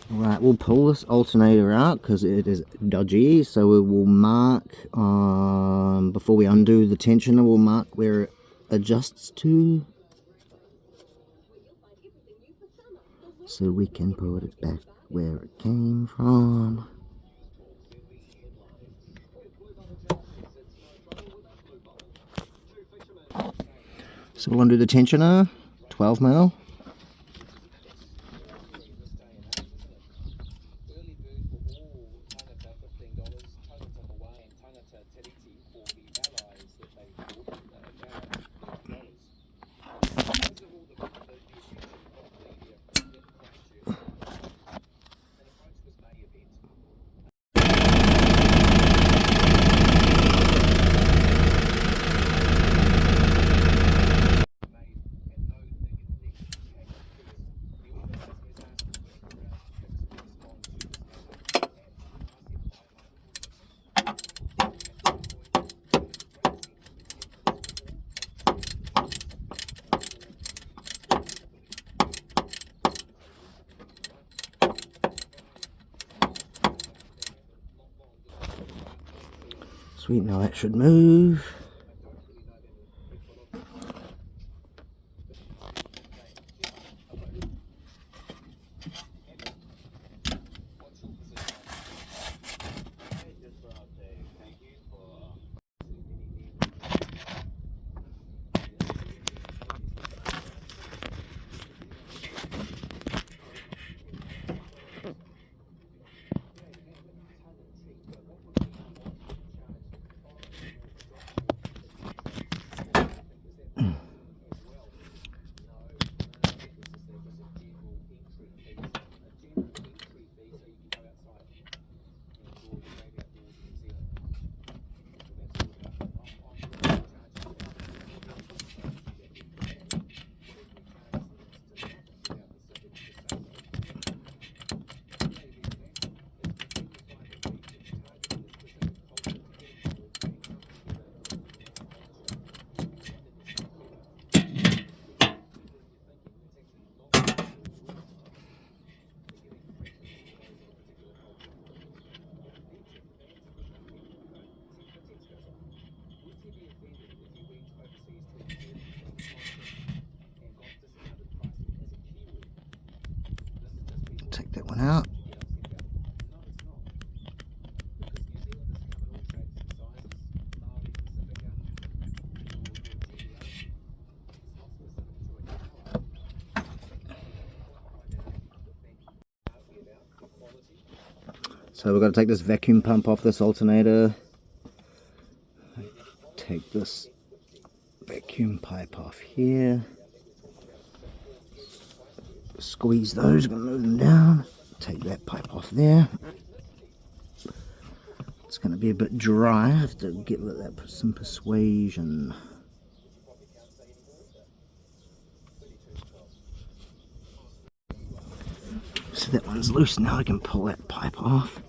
Right, we'll pull this alternator out because it is dodgy, so we will mark, before we undo the tensioner, we'll mark where it adjusts to, so we can put it back where it came from. So we'll undo the tensioner, 12mm. Sweet, now that should move. Take that one out. So we've got to take this vacuum pump off this alternator. Take this vacuum pipe off here. Squeeze those, gonna move them down. Take that pipe off there. It's gonna be a bit dry. I have to give that some persuasion. So that one's loose now. I can pull that pipe off.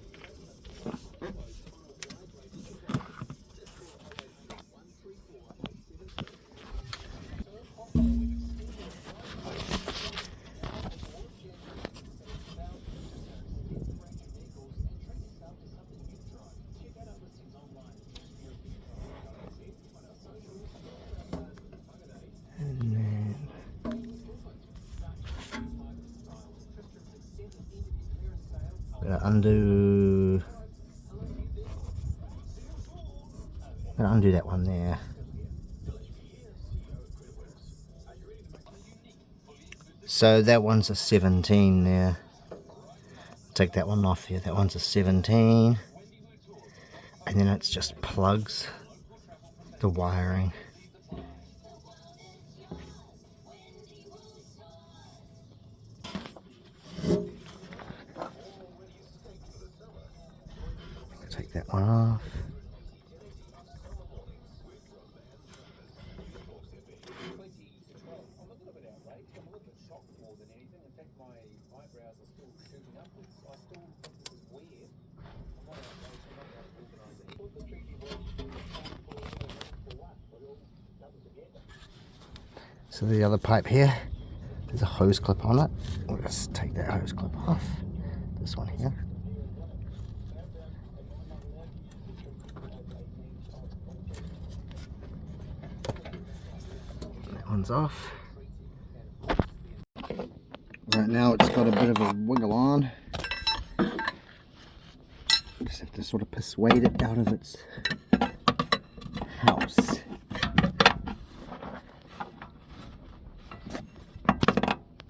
Undo that one there. So that one's a 17 there. Take that one off here. That one's a 17. And then it's just plugs the wiring. Take that one off. So the other pipe here, there's a hose clip on it. We'll just take that hose clip off. this one here. That one's off. Right now it's got a bit of a wiggle on. Just have to sort of persuade it out of its house.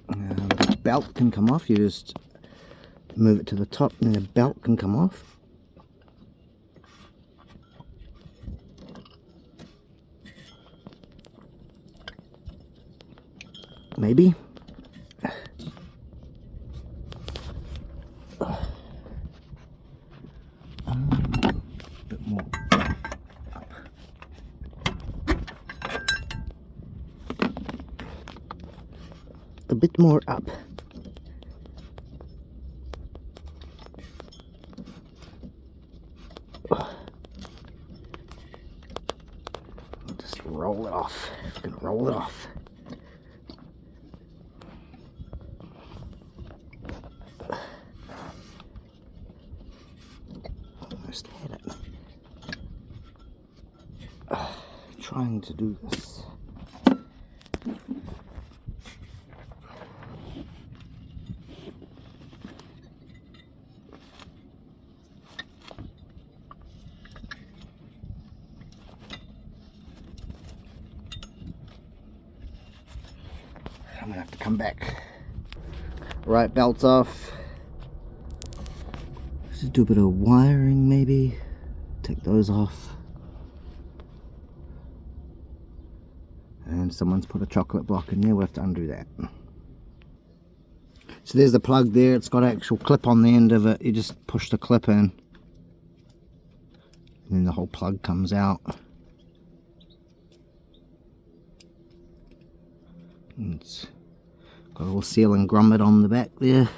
The belt can come off. You just move it to the top and the belt can come off. Maybe. Bit more up. A bit more up. Just roll it off. You can roll it off. Almost had it. Trying to do this. I'm gonna have to come back. Right, belt's off. Just do a bit of wiring maybe. Take those off. And someone's put a chocolate block in there, we'll have to undo that. So there's the plug there, it's got an actual clip on the end of it. You just push the clip in. And then the whole plug comes out. And it's got a little seal and grommet on the back there.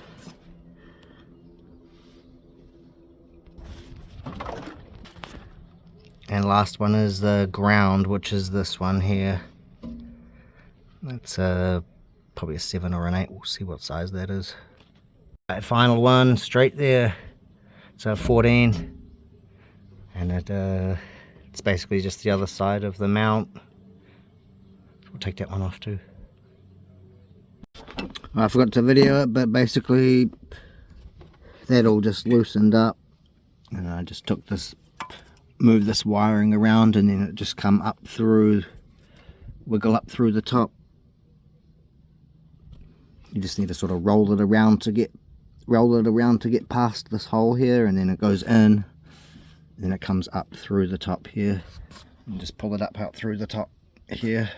And last one is the ground, which is this one here. That's probably a 7 or an 8. We'll see what size that is. Right, final one, straight there. It's a 14. And it's basically just the other side of the mount. We'll take that one off too. I forgot to video it, but basically that all just loosened up. And I just took this, moved this wiring around, and then it just come up through, wiggle up through the top. You just need to sort of roll it around to get past this hole here, and then it goes in, then it comes up through the top here, and just pull it up out through the top here.